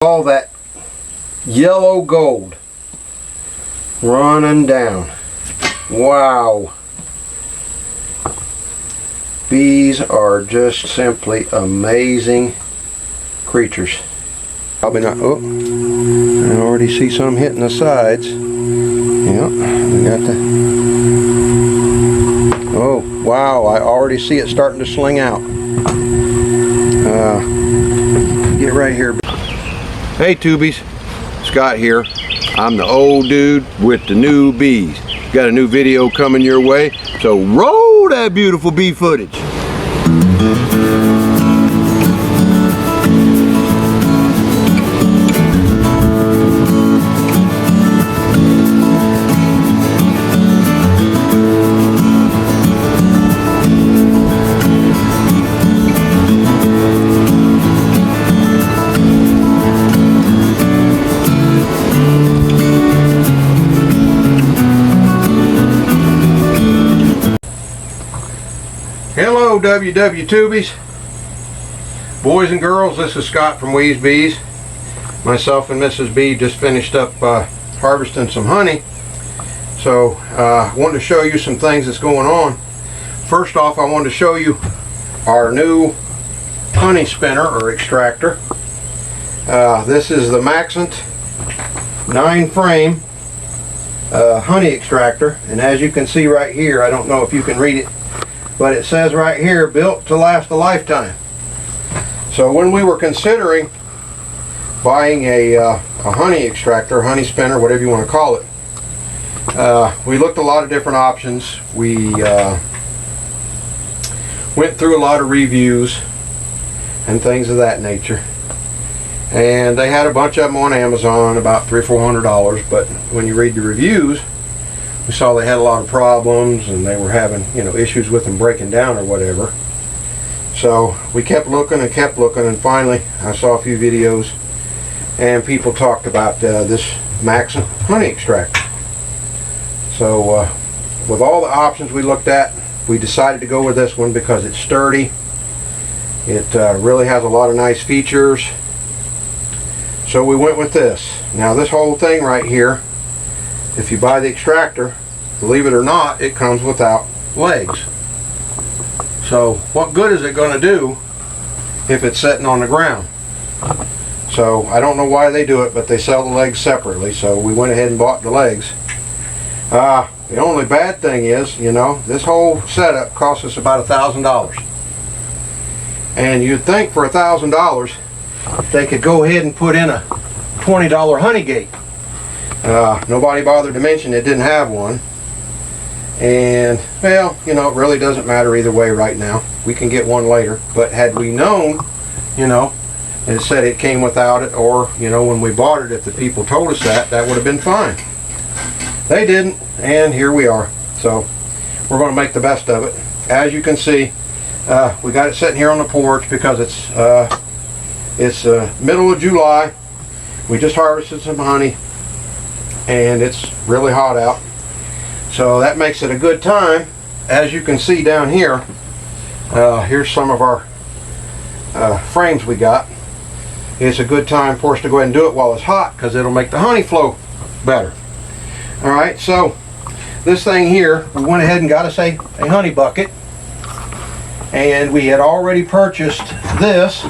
All that yellow gold running down. Wow. Bees are just simply amazing creatures. Probably not. Oh, I already see some hitting the sides. Yep, we got the. Oh, wow, I already see it starting to sling out. Get right here. Hey tubies, Scott here. I'm the old dude with the new bees. Got a new video coming your way, so roll that beautiful bee footage. Hello WW Tubies, boys and girls, this is Scott from Wee's Bees. Myself and Mrs. B just finished up harvesting some honey, so I wanted to show you some things that's going on. First off, I wanted to show you our new honey spinner or extractor. This is the Maxent 9-frame honey extractor, and as you can see right here, I don't know if you can read it, but it says right here, built to last a lifetime. So when we were considering buying a honey extractor, honey spinner, whatever you want to call it, we looked at a lot of different options. We went through a lot of reviews and things of that nature. And they had a bunch of them on Amazon, about $300–400, but when you read the reviews, we saw they had a lot of problems and they were having, issues with them breaking down or whatever. So we kept looking and finally I saw a few videos and people talked about this Maxent honey extractor. So with all the options we looked at, we decided to go with this one because it's sturdy. It really has a lot of nice features. So we went with this. Now this whole thing right here, if you buy the extractor, believe it or not, it comes without legs. So what good is it going to do if it's sitting on the ground? So I don't know why they do it, but they sell the legs separately, so we went ahead and bought the legs. The only bad thing is, this whole setup cost us about $1,000. And you'd think for $1,000 they could go ahead and put in a $20 honey gate. Nobody bothered to mention it didn't have one. And, well, it really doesn't matter either way right now. We can get one later. But had we known, and it said it came without it, or, when we bought it, if the people told us that would have been fine. They didn't, and here we are. So, we're going to make the best of it. As you can see, we got it sitting here on the porch because it's middle of July. We just harvested some honey, and it's really hot out. So that makes it a good time. As you can see down here, here's some of our frames we got. It's a good time for us to go ahead and do it while it's hot because it'll make the honey flow better. Alright, so this thing here, we went ahead and got us a honey bucket. And we had already purchased this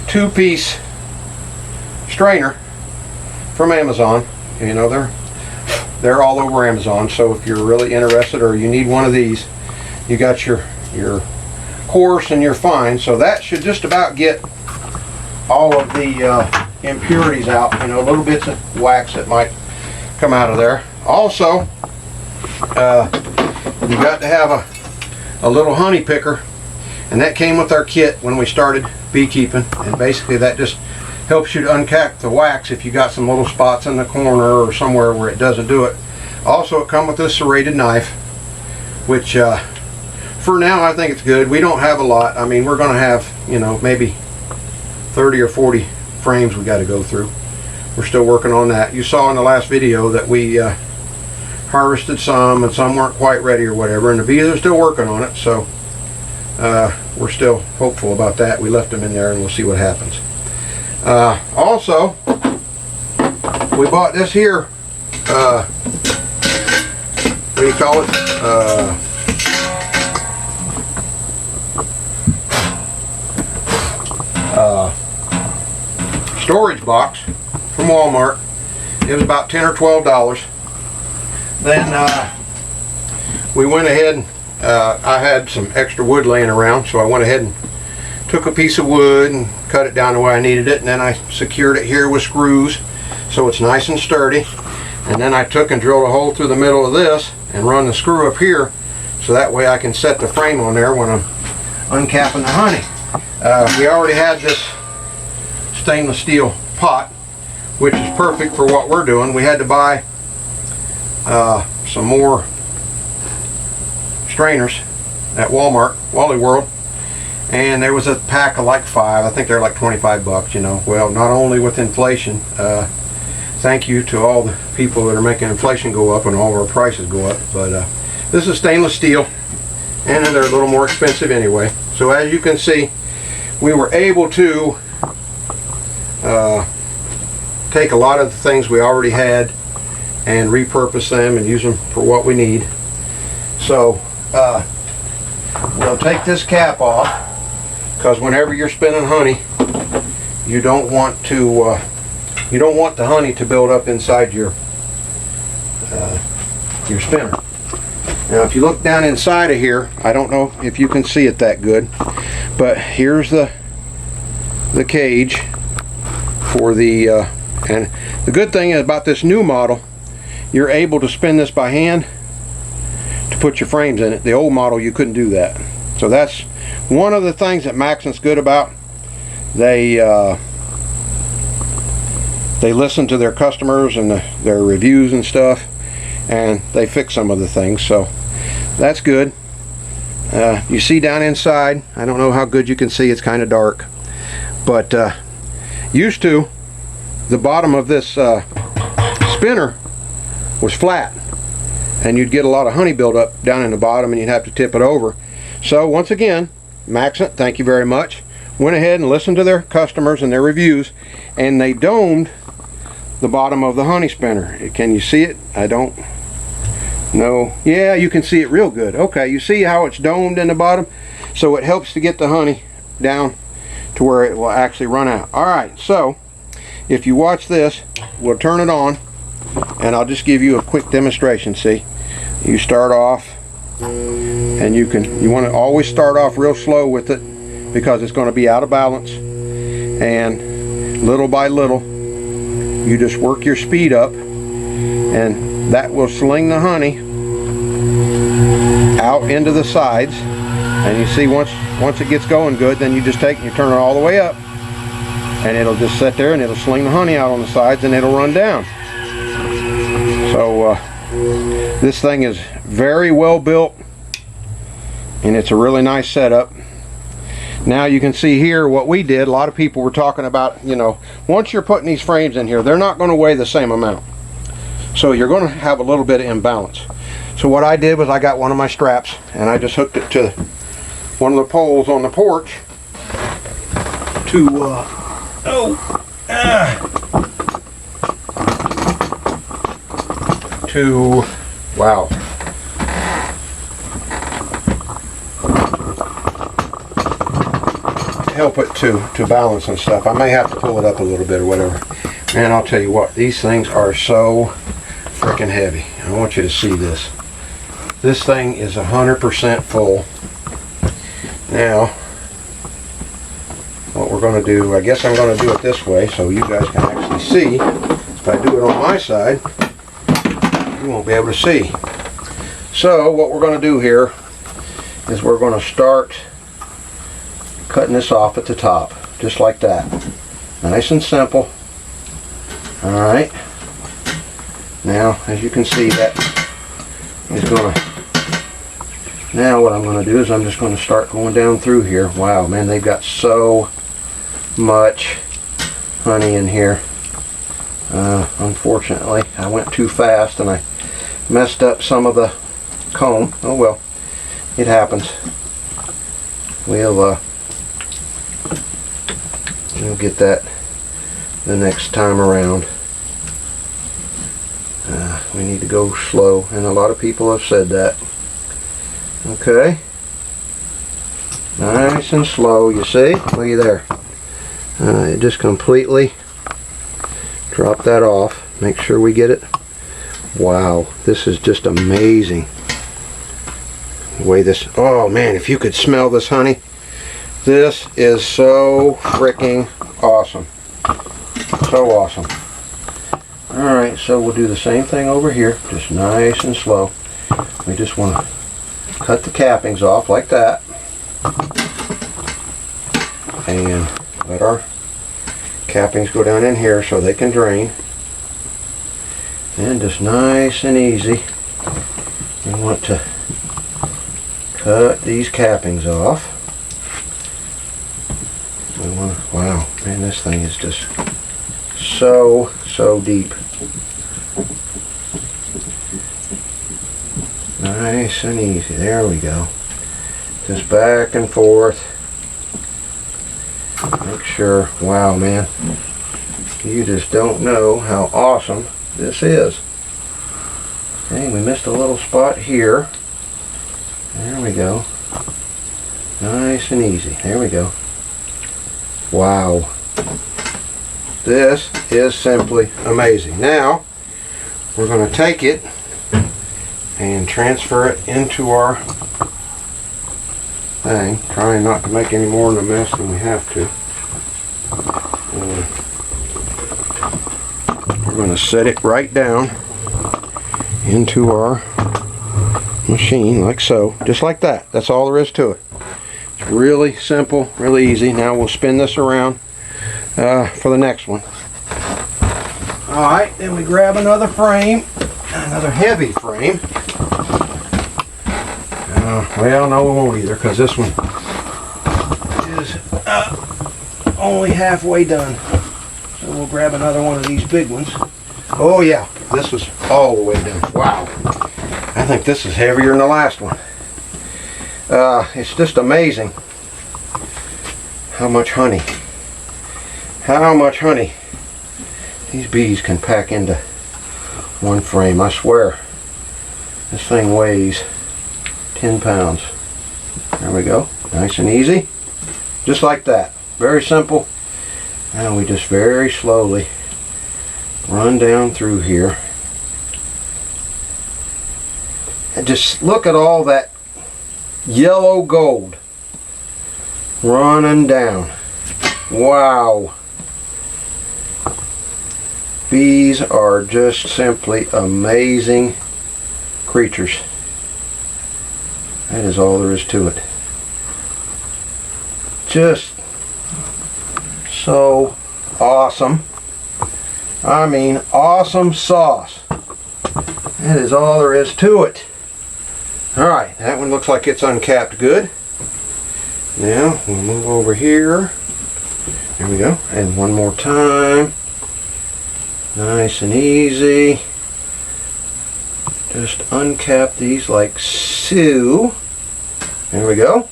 2-piece strainer from Amazon. They're all over Amazon, so if you're really interested or you need one of these, you got your coarse and your fine. So that should just about get all of the impurities out, little bits of wax that might come out of there. Also, you got to have a little honey picker, and that came with our kit when we started beekeeping, and basically that just helps you to uncap the wax if you got some little spots in the corner or somewhere where it doesn't do it. Also, it comes with this serrated knife, which for now I think it's good. We don't have a lot. I mean, we're going to have, maybe 30 or 40 frames we got to go through. We're still working on that. You saw in the last video that we harvested some and some weren't quite ready or whatever, and the bees are still working on it, so we're still hopeful about that. We left them in there and we'll see what happens. Also, we bought this here, what do you call it? Storage box from Walmart. It was about $10 or $12. Then we went ahead and I had some extra wood laying around, so I went ahead and took a piece of wood and cut it down the way I needed it, and then I secured it here with screws so it's nice and sturdy. And then I took and drilled a hole through the middle of this and run the screw up here, so that way I can set the frame on there when I'm uncapping the honey. We already had this stainless steel pot, which is perfect for what we're doing. We had to buy some more strainers at Walmart, Wally World, and there was a pack of like 5. I think they're like 25 bucks, you know. Well, not only with inflation, thank you to all the people that are making inflation go up and all of our prices go up, but this is stainless steel, and they're a little more expensive anyway. So as you can see, we were able to take a lot of the things we already had and repurpose them and use them for what we need. So we'll take this cap off, because whenever you're spinning honey, you don't want to the honey to build up inside your spinner. Now if you look down inside of here, I don't know if you can see it that good, but here's the cage for the and the good thing about this new model, you're able to spin this by hand to put your frames in it. The old model you couldn't do that. So that's one of the things that Maxon's good about. They listen to their customers and their reviews and stuff, and they fix some of the things, so that's good. You see down inside, I don't know how good you can see, it's kind of dark, but used to, the bottom of this spinner was flat, and you'd get a lot of honey buildup down in the bottom, and you'd have to tip it over. So once again, Maxon, thank you very much, went ahead and listened to their customers and their reviews, and they domed the bottom of the honey spinner. Can you see it? I don't know. Yeah, you can see it real good. Okay, you see how it's domed in the bottom? So it helps to get the honey down to where it will actually run out. Alright, so if you watch this, we'll turn it on, and I'll just give you a quick demonstration. See, you start off, and you want to always start off real slow with it, because it's going to be out of balance, and little by little you just work your speed up, and that will sling the honey out into the sides. And you see, once it gets going good, then you just take and you turn it all the way up, and it'll just sit there and it'll sling the honey out on the sides, and it'll run down. So this thing is very well built, and it's a really nice setup. Now you can see here what we did. A lot of people were talking about, you know, once you're putting these frames in here, they're not going to weigh the same amount, so you're going to have a little bit of imbalance. So what I did was I got one of my straps, and I just hooked it to one of the poles on the porch to wow, help it to balance and stuff. I may have to pull it up a little bit or whatever. Man, I'll tell you what, these things are so freaking heavy. I want you to see this. This thing is 100% full. Now, what we're going to do, I guess I'm going to do it this way so you guys can actually see. If I do it on my side, you won't be able to see. So what we're going to do here is we're going to start cutting this off at the top, just like that. Nice and simple. Alright. Now, as you can see, that is going to... Now what I'm going to do is I'm just going to start going down through here. Wow, man, they've got so much honey in here. Unfortunately, I went too fast and I messed up some of the comb. Oh well, it happens. We'll get that the next time around. We need to go slow, and a lot of people have said that. Okay, nice and slow. You see? Look at there. It just completely drop that off. Make sure we get it. Wow, this is just amazing. The way this, oh man, if you could smell this honey. This is so freaking awesome. So awesome. Alright, so we'll do the same thing over here, just nice and slow. We just want to cut the cappings off like that. And let our cappings go down in here so they can drain. And just nice and easy, we want to cut these cappings off. We want to, wow, man, this thing is just so deep. Nice and easy. There we go. Just back and forth. Make sure. Wow, man. You just don't know how awesome this is. Okay, we missed a little spot here. There we go. Nice and easy. There we go. Wow. This is simply amazing. Now, we're going to take it and transfer it into our thing, trying not to make any more of a mess than we have to. We're going to set it right down into our machine like so, just like that. That's all there is to it. It's really simple, really easy. Now we'll spin this around for the next one. Alright, then we grab another frame, another heavy frame. Well, no, we won't either, because this one is only halfway done. So we'll grab another one of these big ones. Oh yeah, this was all the way done. Wow. I think this is heavier than the last one. It's just amazing how much honey these bees can pack into one frame. I swear, this thing weighs 10 pounds. There we go. Nice and easy. Just like that. Very simple. And we just very slowly run down through here. And just look at all that yellow gold running down. Wow. Bees are just simply amazing creatures. That is all there is to it. Just so awesome. I mean, awesome sauce. That is all there is to it. Alright, that one looks like it's uncapped good. Now, we'll move over here. There we go. And one more time. Nice and easy. Just uncap these like so. There we go.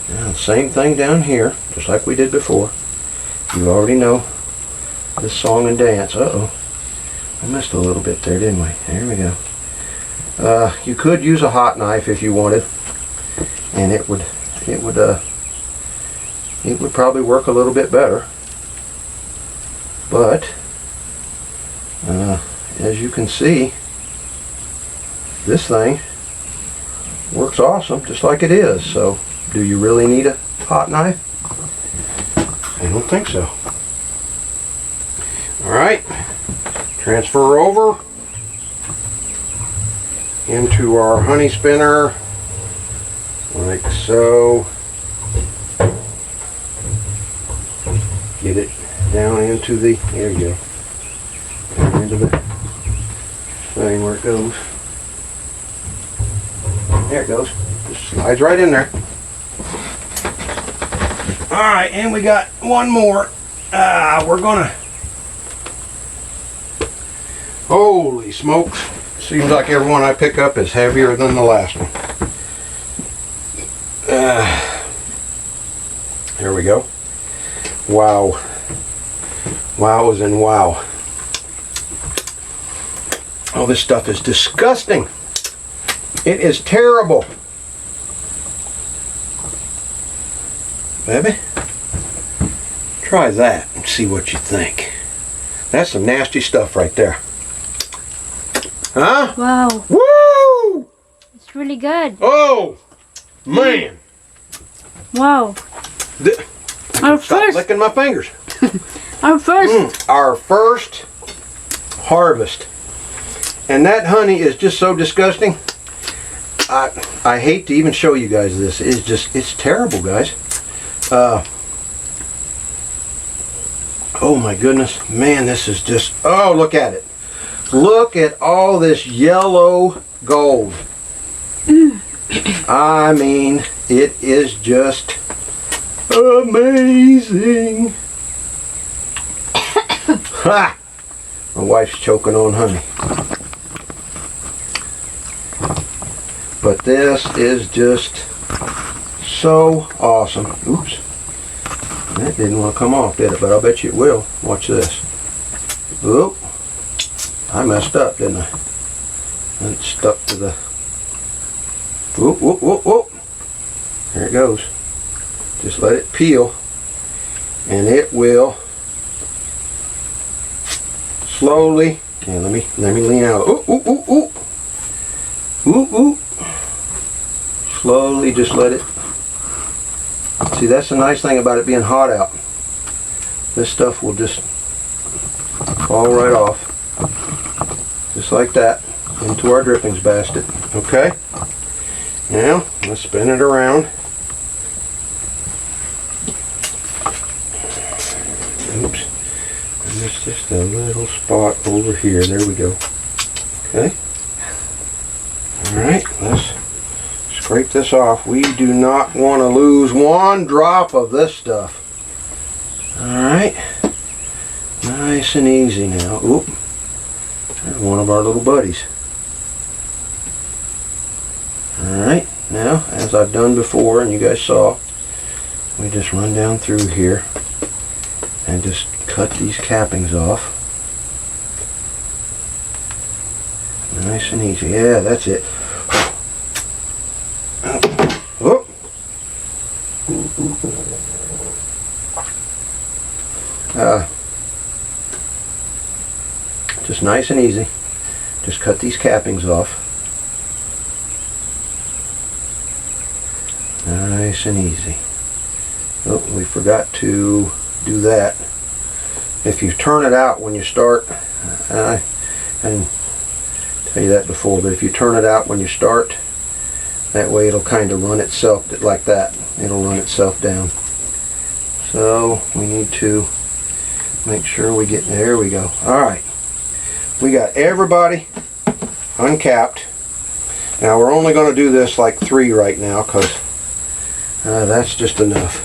Now, same thing down here, just like we did before. You already know this song and dance. Uh-oh. I missed a little bit there, didn't we? There we go. You could use a hot knife if you wanted, and it would probably work a little bit better. But as you can see, this thing works awesome just like it is. So do you really need a hot knife? I don't think so. Alright, transfer over into our honey spinner like so. Get it down into the, there you go, down into the thing where it goes. There it goes. Just slides right in there. Alright, and we got one more. We're gonna, holy smokes. Seems like every one I pick up is heavier than the last one. There we go. Wow. Wows and wow. Oh, this stuff is disgusting. It is terrible. Baby, try that and see what you think. That's some nasty stuff right there. Huh? Wow. Woo! It's really good. Oh, man. Wow. Stop licking my fingers. Our first harvest. And that honey is just so disgusting. I hate to even show you guys this. It's terrible, guys. Oh my goodness. Man, this is just, oh, look at it. Look at all this yellow gold. I mean, it is just amazing. Ha! My wife's choking on honey. But this is just so awesome. Oops. That didn't want to come off, did it? But I'll bet you it will. Watch this. Oop. I messed up, didn't I? And it stuck to the... Whoop, whoop, whoop, whoop. There it goes. Just let it peel. And it will slowly... Yeah, let me lean out. Ooh, ooh, ooh, ooh. Ooh, ooh. Slowly just let it... See, that's the nice thing about it being hot out. This stuff will just fall right off. Just like that. Into our drippings basket. Okay? Now, let's spin it around. Oops. And there's just a little spot over here. There we go. Okay? Alright, let's scrape this off. We do not want to lose one drop of this stuff. Alright. Nice and easy now. Oop. There's one of our little buddies. Alright. Now, as I've done before and you guys saw, we just run down through here and just cut these cappings off. Nice and easy. Yeah, that's it. Oh. Just nice and easy. Just cut these cappings off. Nice and easy. Oh, we forgot to do that. If you turn it out when you start, I didn't tell you that before, but if you turn it out when you start, that way it'll kind of run itself like that. It'll run itself down. So we need to make sure we get, there we go. Alright. We got everybody uncapped. Now we're only going to do this like 3 right now because that's just enough.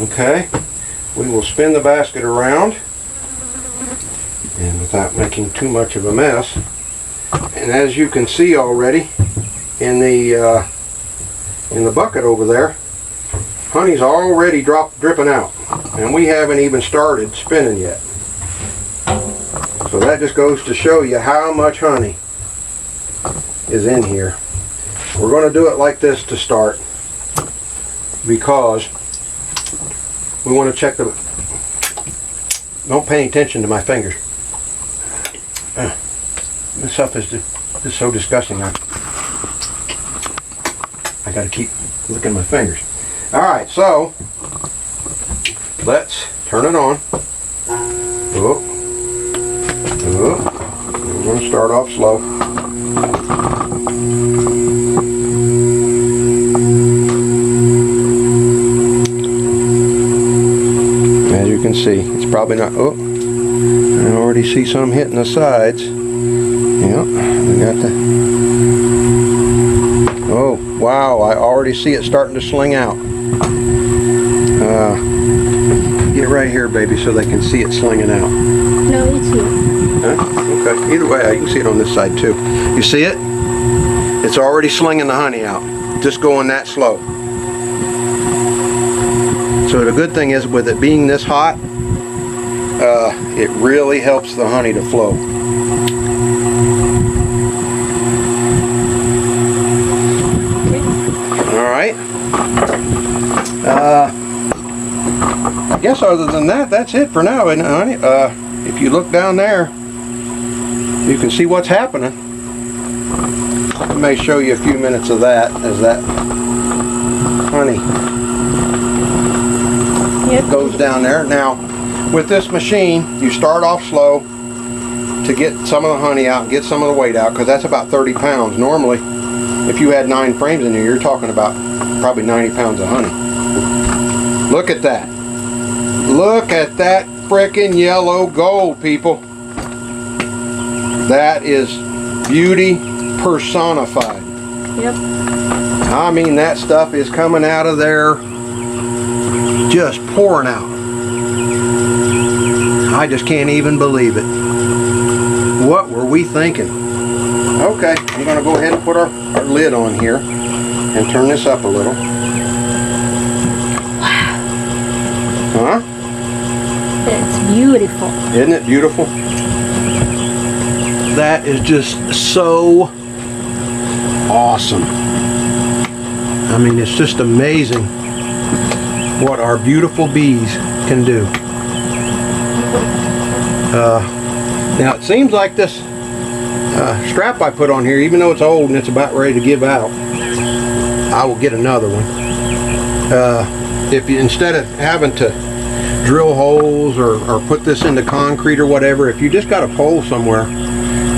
Okay. We will spin the basket around and without making too much of a mess. And as you can see already in the bucket over there, honey's already dripping out, and we haven't even started spinning yet. So that just goes to show you how much honey is in here. We're going to do it like this to start because we want to check the... Don't pay attention to my fingers. This stuff is just so disgusting. I got to keep licking my fingers. Alright, so let's turn it on. Oh. Oh. We're going to start off slow. As you can see, it's probably not... Oh, I already see some hitting the sides. Yep, we got the... Oh, wow, I already see it starting to sling out. Get right here, baby, so they can see it slinging out. No, it's here. Huh? Okay, either way, I can see it on this side too. You see it? It's already slinging the honey out. Just going that slow. So the good thing is with it being this hot, it really helps the honey to flow. Alright. I guess other than that, that's it for now, isn't it, honey? If you look down there, you can see what's happening. I may show you a few minutes of that as that honey goes down there. Now, with this machine, you start off slow to get some of the honey out and get some of the weight out, because that's about 30 pounds. Normally, if you had 9 frames in here, you're talking about probably 90 pounds of honey. Look at that. Look at that frickin' yellow gold, people. That is beauty personified. Yep. I mean, that stuff is coming out of there just pouring out. I just can't even believe it. What were we thinking? Okay, I'm going to go ahead and put our lid on here and turn this up a little. Huh? It's beautiful. Isn't it beautiful? That is just so awesome. I mean, it's just amazing what our beautiful bees can do. Now it seems like this strap I put on here, even though it's old and it's about ready to give out, I will get another one. If you, instead of having to drill holes or put this into concrete or whatever, if you just got a pole somewhere,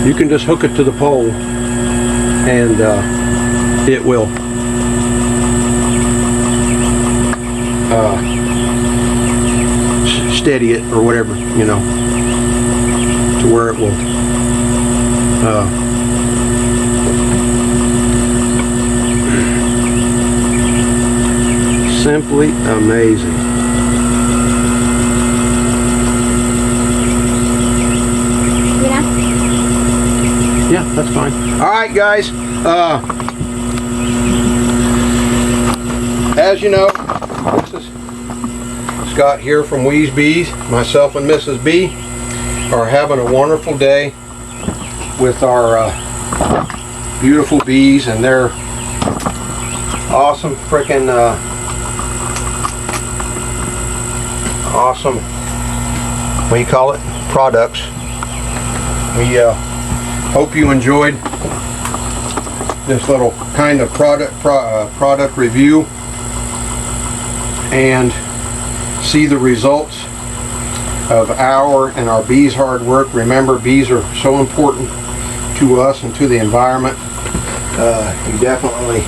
you can just hook it to the pole and it will steady it or whatever, you know, to where it will simply amazing. Yeah, that's fine. Alright guys, as you know, this is Scott here from Wee's Bees. Myself and Mrs. B are having a wonderful day with our beautiful bees and their awesome frickin' awesome, what do you call it, products. We hope you enjoyed this little kind of product review and see the results of our and our bees' hard work. Remember, bees are so important to us and to the environment. You definitely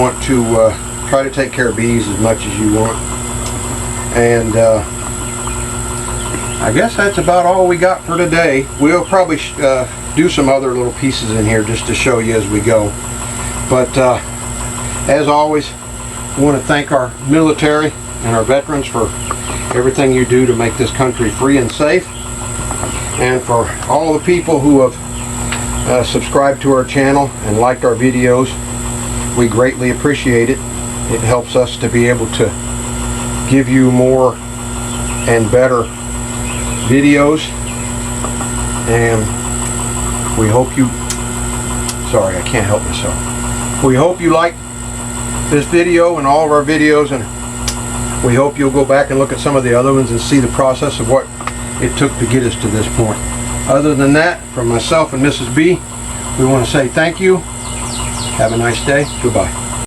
want to try to take care of bees as much as you want. And I guess that's about all we got for today. We'll probably do some other little pieces in here just to show you as we go. But as always, I want to thank our military and our veterans for everything you do to make this country free and safe. And for all the people who have subscribed to our channel and liked our videos, we greatly appreciate it. It helps us to be able to give you more and better videos, and we hope you, sorry, I can't help myself. We hope you like this video and all of our videos, and we hope you'll go back and look at some of the other ones and see the process of what it took to get us to this point. Other than that, from myself and Mrs. B, we want to say thank you. Have a nice day. Goodbye.